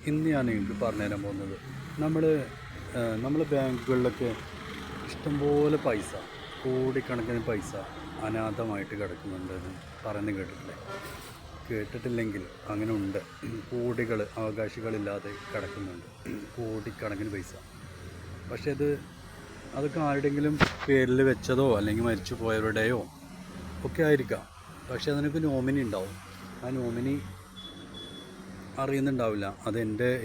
ഇന്ന് ഞാൻ നിങ്ങൾക്ക് പറഞ്ഞുതരാൻ പോകുന്നത് നമ്മൾ ബാങ്കുകളിലൊക്കെ ഇഷ്ടംപോലെ പൈസ, കോടിക്കണക്കിന് പൈസ അനാഥമായിട്ട് കിടക്കുന്നുണ്ടെന്ന് പറഞ്ഞു കേട്ടിട്ടില്ലേ? കേട്ടിട്ടില്ലെങ്കിൽ അങ്ങനെ ഉണ്ട്. കോടികൾ അവകാശികളില്ലാതെ കിടക്കുന്നുണ്ട്, കോടിക്കണക്കിന് പൈസ. പക്ഷേ അതൊക്കെ ആരുടെയെങ്കിലും പേരിൽ വെച്ചതോ അല്ലെങ്കിൽ മരിച്ചു പോയവരുടെയോ ഒക്കെ ആയിരിക്കാം. പക്ഷേ അതിനൊക്കെ നോമിനി ഉണ്ടാവും. ആ നോമിനി അറിയുന്നുണ്ടാവില്ല,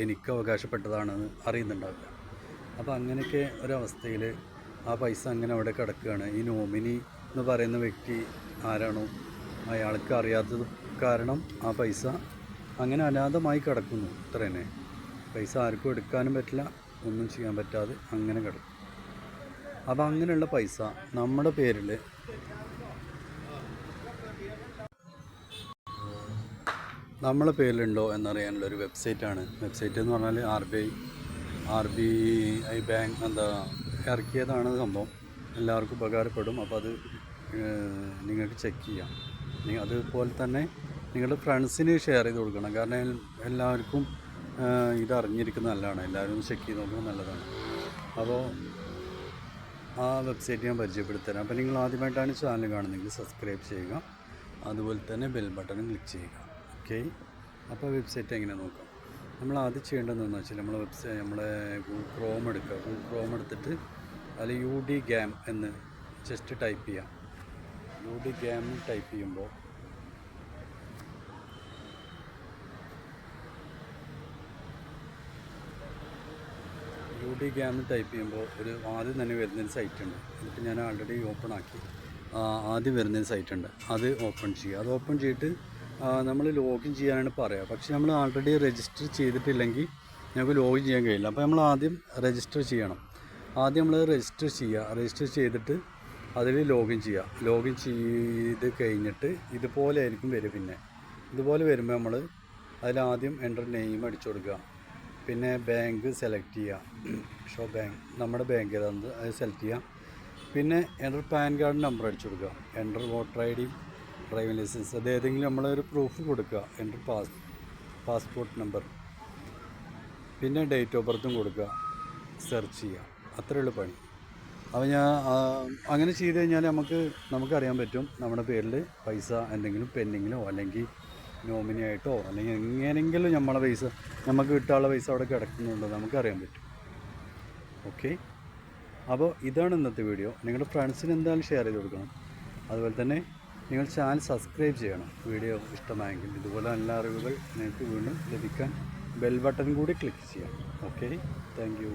എനിക്ക് അവകാശപ്പെട്ടതാണെന്ന് അറിയുന്നുണ്ടാവില്ല. അപ്പോൾ അങ്ങനെയൊക്കെ ഒരവസ്ഥയിൽ ആ പൈസ അങ്ങനെ അവിടെ കിടക്കുകയാണ്. ഈ നോമിനി എന്ന് പറയുന്ന വ്യക്തി ആരാണോ അയാൾക്ക് അറിയാത്തത് കാരണം ആ പൈസ അങ്ങനെ അനാഥമായി കിടക്കുന്നു. ഇത്ര തന്നെ. പൈസ ആർക്കും എടുക്കാനും പറ്റില്ല, ഒന്നും ചെയ്യാൻ പറ്റാതെ അങ്ങനെ കിടക്കും. അപ്പോൾ അങ്ങനെയുള്ള പൈസ നമ്മുടെ പേരിൽ നമ്മളെ പേരിലുണ്ടോ എന്നറിയാനുള്ള ഒരു വെബ്സൈറ്റാണ്. വെബ്സൈറ്റ് എന്ന് പറഞ്ഞാൽ ആർ ബി ഐ ബാങ്ക് ഇറക്കിയതാണ് സംഭവം. എല്ലാവർക്കും ഉപകാരപ്പെടും. അപ്പോൾ അത് നിങ്ങൾക്ക് ചെക്ക് ചെയ്യാം. അതുപോലെ തന്നെ നിങ്ങളുടെ ഫ്രണ്ട്സിന് ഷെയർ ചെയ്ത് കൊടുക്കണം. കാരണം എല്ലാവർക്കും ഇതറിഞ്ഞിരിക്കുന്നത് നല്ലതാണ്. എല്ലാവരും ചെക്ക് ചെയ്ത് നോക്കുന്നത് നല്ലതാണ്. അപ്പോൾ ആ വെബ്സൈറ്റ് ഞാൻ പരിചയപ്പെടുത്തരാം. അപ്പോൾ നിങ്ങൾ ആദ്യമായിട്ടാണ് ചാനൽ കാണുന്നതെങ്കിൽ സബ്സ്ക്രൈബ് ചെയ്യുക. അതുപോലെ തന്നെ ബെൽ ബട്ടണും ക്ലിക്ക് ചെയ്യുക. ഓക്കെ. അപ്പോൾ വെബ്സൈറ്റ് എങ്ങനെ നോക്കാം. നമ്മൾ ആദ്യം ചെയ്യേണ്ടതെന്ന് വെച്ചാൽ നമ്മളെ ഗൂഗിൾ ക്രോം എടുക്കുക. ഗൂഗിൾ ക്രോം എടുത്തിട്ട് അതിൽ UD GAM എന്ന് ജസ്റ്റ് ടൈപ്പ് ചെയ്യാം. UD GAM ടൈപ്പ് ചെയ്യുമ്പോൾ ഒരു ആദ്യം തന്നെ വരുന്നൊരു സൈറ്റ് ഉണ്ട്. ഇതിപ്പോൾ ഞാൻ ആൾറെഡി ഓപ്പൺ ആക്കി. ആദ്യം വരുന്നൊരു സൈറ്റ് ഉണ്ട്, അത് ഓപ്പൺ ചെയ്യുക. അത് ഓപ്പൺ ചെയ്തിട്ട് നമ്മൾ ലോഗിൻ ചെയ്യാനാണ് പറയുക. പക്ഷേ നമ്മൾ ആൾറെഡി രജിസ്റ്റർ ചെയ്തിട്ടില്ലെങ്കിൽ നമുക്ക് ലോഗിൻ ചെയ്യാൻ കഴിയില്ല. അപ്പോൾ നമ്മൾ ആദ്യം രജിസ്റ്റർ ചെയ്യണം. ആദ്യം നമ്മൾ രജിസ്റ്റർ ചെയ്തിട്ട് അതിൽ ലോഗിൻ ചെയ്യുക. ലോഗിൻ ചെയ്ത് കഴിഞ്ഞിട്ട് ഇതുപോലെ ആയിരിക്കും വരും. പിന്നെ ഇതുപോലെ വരുമ്പോൾ നമ്മൾ അതിലാദ്യം എൻ്റർ നെയിം അടിച്ചു കൊടുക്കുക. പിന്നെ ബാങ്ക് സെലക്ട് ചെയ്യുക. ഷോ ബാങ്ക്, നമ്മുടെ ബാങ്ക് ഏതാണെന്ന് അത് സെലക്ട് ചെയ്യുക. പിന്നെ എൻ്റർ പാൻ കാർഡ് നമ്പർ അടിച്ചു കൊടുക്കുക. Enter voter ID, driving licence, അത് ഏതെങ്കിലും നമ്മളൊരു പ്രൂഫ് കൊടുക്കുക. എൻ്റർ പാസ്പോർട്ട് നമ്പർ, പിന്നെ ഡേറ്റ് ഓഫ് ബർത്തും കൊടുക്കുക. സെർച്ച് ചെയ്യുക. അത്രയുള്ള പണി. അപ്പോൾ അങ്ങനെ ചെയ്ത് കഴിഞ്ഞാൽ നമുക്കറിയാൻ പറ്റും നമ്മുടെ പേരിൽ പൈസ എന്തെങ്കിലും പെൻഡിങ്ങിലോ അല്ലെങ്കിൽ നോമിനി ആയിട്ടോ അല്ലെങ്കിൽ എങ്ങനെയെങ്കിലും നമുക്ക് കിട്ടാനുള്ള പൈസ അവിടെ കിടക്കുന്നുണ്ടോ നമുക്കറിയാൻ പറ്റും. ഓക്കെ. അപ്പോൾ ഇതാണ് ഇന്നത്തെ വീഡിയോ. നിങ്ങളുടെ ഫ്രണ്ട്സിന് എന്തായാലും ഷെയർ ചെയ്ത് കൊടുക്കണം. അതുപോലെ തന്നെ നിങ്ങൾ ചാനൽ സബ്സ്ക്രൈബ് ചെയ്യണം. വീഡിയോ ഇഷ്ടമായെങ്കിൽ ഇതുപോലെ നല്ല അറിവുകൾ നിങ്ങൾക്ക് വീണ്ടും ലഭിക്കാൻ ബെൽ ബട്ടൺ കൂടി ക്ലിക്ക് ചെയ്യാം. ഓക്കെ. Thank you.